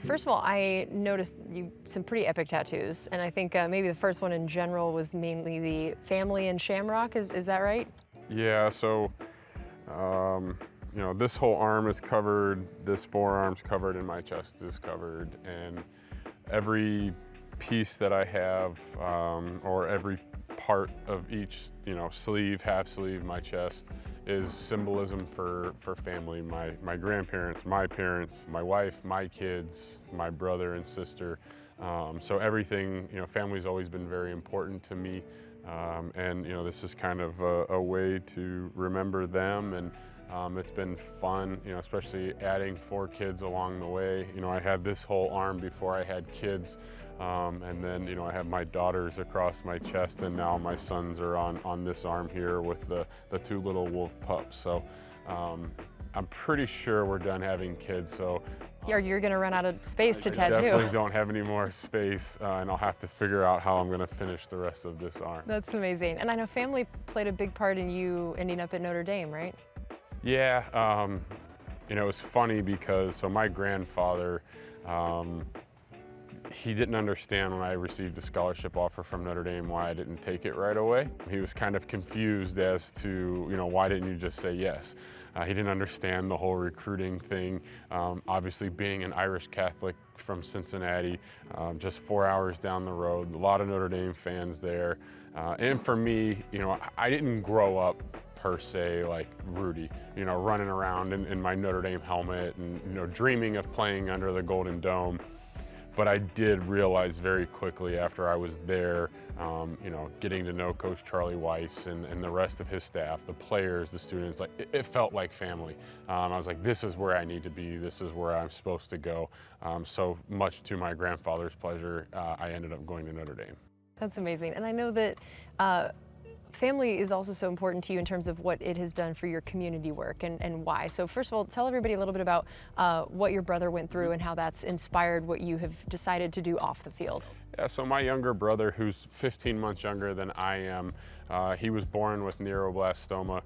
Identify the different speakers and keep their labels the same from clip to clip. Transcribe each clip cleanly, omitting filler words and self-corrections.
Speaker 1: First of all, I noticed you some pretty epic tattoos, and I think maybe the first one in general was mainly the family and shamrock. Is that right?
Speaker 2: Yeah, so this whole arm is covered, this forearm's covered, and my chest is covered, and every piece that I have, or every part of each, sleeve, half sleeve, my chest, is symbolism for family. My grandparents, my parents, my wife, my kids, my brother and sister. So everything, family's always been very important to me. And this is kind of a way to remember them, and it's been fun, especially adding 4 kids along the way. I had this whole arm before I had kids, and then I have my daughters across my chest, and now my sons are on this arm here with the 2 little wolf pups. So I'm pretty sure we're done having kids. So
Speaker 1: You're going to run out of space to tattoo.
Speaker 2: I definitely don't have any more space, and I'll have to figure out how I'm going to finish the rest of this arm.
Speaker 1: That's amazing. And I know family played a big part in you ending up at Notre Dame, right?
Speaker 2: Yeah, it was funny because my grandfather, he didn't understand when I received the scholarship offer from Notre Dame why I didn't take it right away. He was kind of confused as to, why didn't you just say yes? He didn't understand the whole recruiting thing. Obviously being an Irish Catholic from Cincinnati, just 4 hours down the road, a lot of Notre Dame fans there. And for me, I didn't grow up per se like Rudy, running around in my Notre Dame helmet and, dreaming of playing under the Golden Dome. But I did realize very quickly after I was there, getting to know Coach Charlie Weiss and the rest of his staff, the players, the students, it felt like family. I was like, this is where I need to be. This is where I'm supposed to go. So much to my grandfather's pleasure, I ended up going to Notre Dame.
Speaker 1: That's amazing. And I know that family is also so important to you in terms of what it has done for your community work and why. So first of all, tell everybody a little bit about what your brother went through and how that's inspired what you have decided to do off the field.
Speaker 2: Yeah, so my younger brother, who's 15 months younger than I am, he was born with neuroblastoma.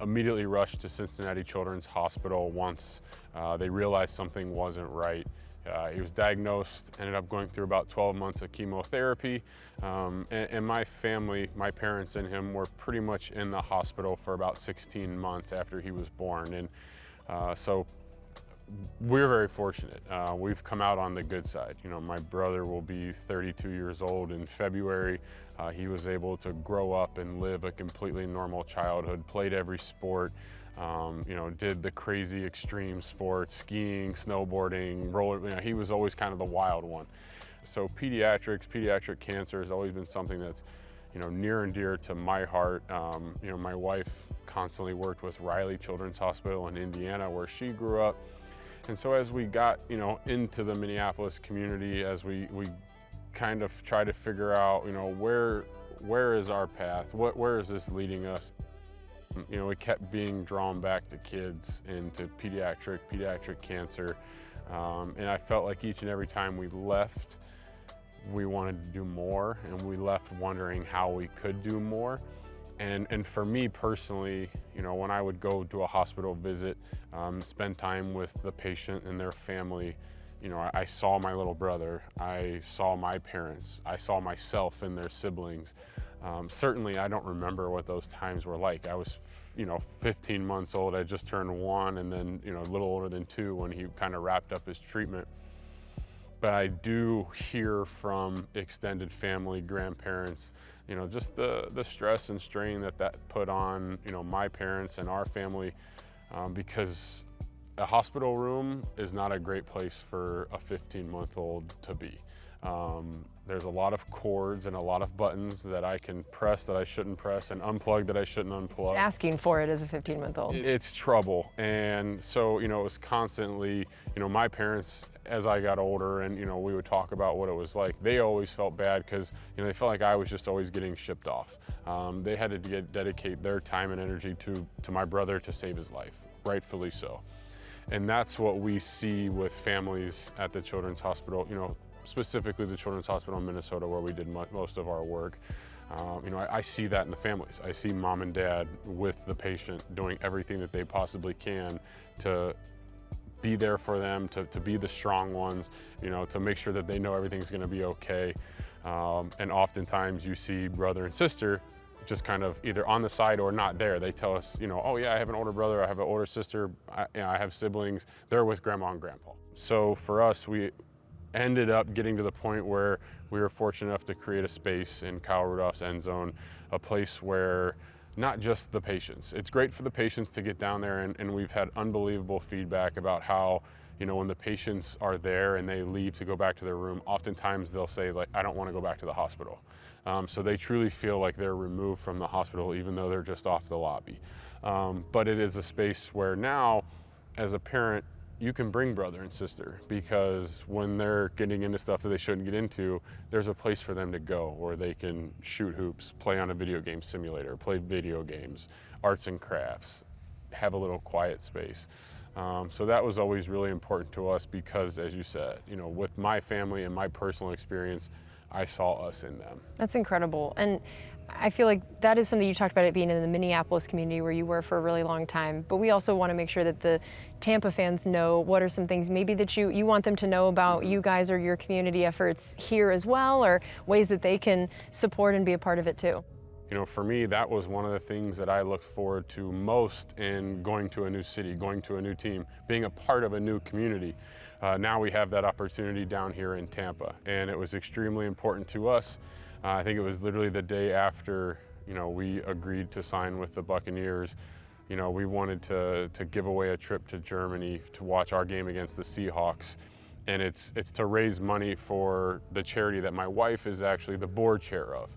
Speaker 2: Immediately rushed to Cincinnati Children's Hospital once they realized something wasn't right. He was diagnosed, ended up going through about 12 months of chemotherapy, and my family, my parents and him, were pretty much in the hospital for about 16 months after he was born. And so we're very fortunate. We've come out on the good side. My brother will be 32 years old in February. He was able to grow up and live a completely normal childhood, played every sport. Did the crazy extreme sports, skiing, snowboarding, roller, he was always kind of the wild one. So pediatric cancer has always been something that's, near and dear to my heart. My wife constantly worked with Riley Children's Hospital in Indiana where she grew up. And so as we got, into the Minneapolis community, as we kind of try to figure out, where is our path? Where is this leading us? We kept being drawn back to kids and to pediatric cancer. And I felt like each and every time we left, we wanted to do more, and we left wondering how we could do more. And for me personally, when I would go to a hospital visit, spend time with the patient and their family, I saw my little brother, I saw my parents, I saw myself and their siblings. Certainly I don't remember what those times were like. I was 15 months old, I just turned 1, and then a little older than 2 when he kind of wrapped up his treatment. But I do hear from extended family, grandparents, just the stress and strain that put on my parents and our family, because a hospital room is not a great place for a 15-month-old to be. There's a lot of cords and a lot of buttons that I can press that I shouldn't press and unplug that I shouldn't unplug.
Speaker 1: It's asking for it as a 15-month-old.
Speaker 2: It's trouble. And so, it was constantly, my parents, as I got older and, we would talk about what it was like, they always felt bad because, they felt like I was just always getting shipped off. They had to dedicate their time and energy to my brother to save his life, rightfully so. And that's what we see with families at the Children's Hospital, specifically the Children's Hospital in Minnesota where we did most of our work. I see that in the families. I see mom and dad with the patient doing everything that they possibly can to be there for them, to be the strong ones, you know, to make sure that they know everything's going to be okay. And oftentimes you see brother and sister just kind of either on the side or not there. They tell us, you know, oh yeah, I have an older brother, I have an older sister, I have siblings, they're with grandma and grandpa. So for us, we ended up getting to the point where we were fortunate enough to create a space in Kyle Rudolph's end zone, a place where not just the patients. It's great for the patients to get down there, and we've had unbelievable feedback about how, you know, when the patients are there and they leave to go back to their room, oftentimes they'll say, like, I don't want to go back to the hospital. So they truly feel like they're removed from the hospital, even though they're just off the lobby. But it is a space where now, as a parent, you can bring brother and sister, because when they're getting into stuff that they shouldn't get into, there's a place for them to go where they can shoot hoops, play on a video game simulator, play video games, arts and crafts, have a little quiet space. So that was always really important to us because, as you said, you know, with my family and my personal experience, I saw us in them.
Speaker 1: That's incredible. And I feel like that is something you talked about, it being in the Minneapolis community where you were for a really long time. But we also want to make sure that the Tampa fans know what are some things maybe that you want them to know about you guys or your community efforts here as well, or ways that they can support and be a part of it too.
Speaker 2: You know, for me, that was one of the things that I looked forward to most in going to a new city, going to a new team, being a part of a new community. Now we have that opportunity down here in Tampa, and it was extremely important to us. I think it was literally the day after, you know, we agreed to sign with the Buccaneers. You know, we wanted to give away a trip to Germany to watch our game against the Seahawks. And it's to raise money for the charity that my wife is actually the board chair of.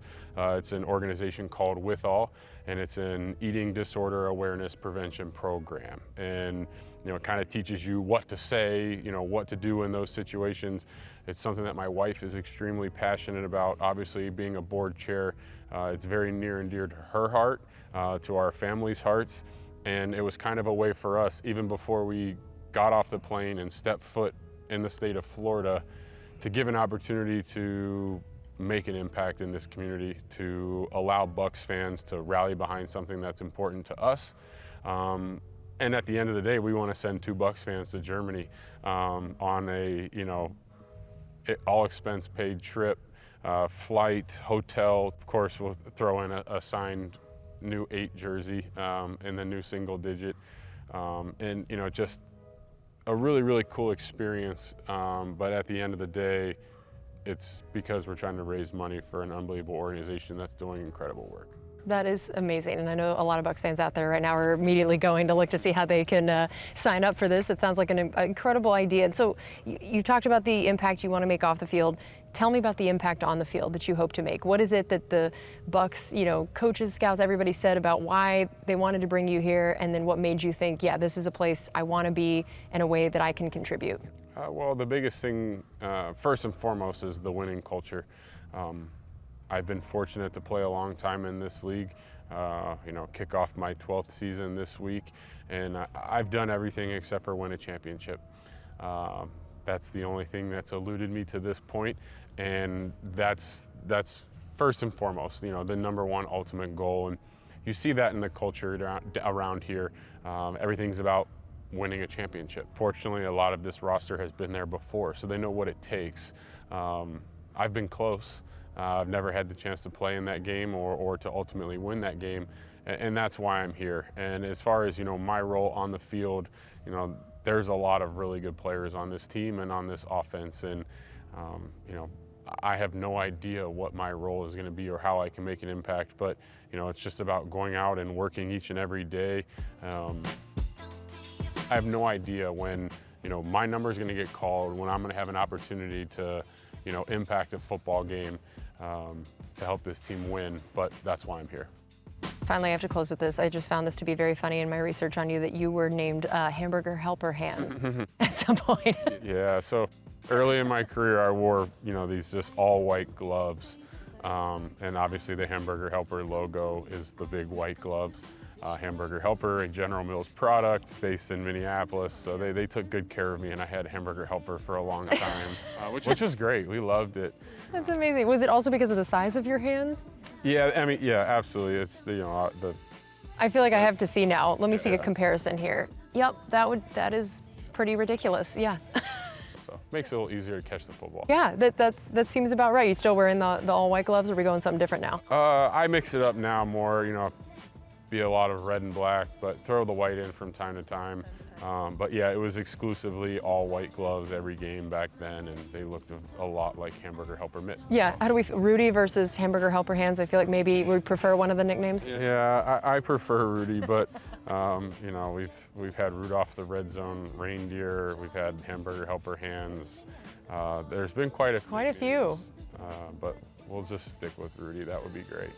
Speaker 2: It's an organization called With All, and it's an eating disorder awareness prevention program. And, you know, it kind of teaches you what to say, you know, what to do in those situations. It's something that my wife is extremely passionate about. Obviously, being a board chair, it's very near and dear to her heart, to our family's hearts. And it was kind of a way for us, even before we got off the plane and stepped foot in the state of Florida, to give an opportunity to make an impact in this community, to allow Bucs fans to rally behind something that's important to us. And at the end of the day, we want to send 2 Bucs fans to Germany on a, you know, all expense paid trip, flight, hotel. Of course, we'll throw in a signed new 8 jersey and the new single digit. And, you know, just a really, really cool experience. But at the end of the day, it's because we're trying to raise money for an unbelievable organization that's doing incredible work.
Speaker 1: That is amazing, and I know a lot of Bucs fans out there right now are immediately going to look to see how they can sign up for this. It sounds like an incredible idea. And so you talked about the impact you want to make off the field. Tell me about the impact on the field that you hope to make. What is it that the Bucs, you know, coaches, scouts, everybody said about why they wanted to bring you here, and then what made you think, yeah, this is a place I want to be in a way that I can contribute?
Speaker 2: Well, the biggest thing, first and foremost, is the winning culture. I've been fortunate to play a long time in this league, you know, kick off my 12th season this week, and I've done everything except for win a championship. That's the only thing that's eluded me to this point, and that's first and foremost, you know, the #1 ultimate goal. And you see that in the culture around here. Everything's about winning a championship. Fortunately, a lot of this roster has been there before, so they know what it takes. I've been close. I've never had the chance to play in that game or to ultimately win that game, and that's why I'm here. And as far as, you know, my role on the field, you know, there's a lot of really good players on this team and on this offense, and you know, I have no idea what my role is going to be or how I can make an impact, but, you know, it's just about going out and working each and every day. I have no idea when, you know, my number is going to get called, when I'm going to have an opportunity to, you know, impact a football game to help this team win, but that's why I'm here.
Speaker 1: Finally, I have to close with this. I just found this to be very funny in my research on you, that you were named Hamburger Helper Hands at some point.
Speaker 2: Yeah, so early in my career, I wore, you know, these just all white gloves. And obviously the Hamburger Helper logo is the big white gloves. Hamburger Helper, a General Mills product based in Minneapolis. So they took good care of me, and I had Hamburger Helper for a long time, which was great. We loved it.
Speaker 1: That's amazing. Was it also because of the size of your hands?
Speaker 2: Yeah, I mean, yeah, absolutely. It's, you know,
Speaker 1: I feel like I have to see now. Let me see a comparison here. Yep, that is pretty ridiculous. Yeah.
Speaker 2: So makes it a little easier to catch the football.
Speaker 1: Yeah, that seems about right. You still wearing the all white gloves, or are we going something different now?
Speaker 2: I mix it up now more, you know, be a lot of red and black, but throw the white in from time to time. But yeah, it was exclusively all white gloves every game back then, and they looked a lot like hamburger helper mitts.
Speaker 1: Yeah, how do we, Rudy versus hamburger helper hands? I feel like maybe we prefer one of the nicknames.
Speaker 2: Yeah, I prefer Rudy, but you know, we've had Rudolph the Red Zone Reindeer, we've had hamburger helper hands. There's been quite a few. But we'll just stick with Rudy. That would be great.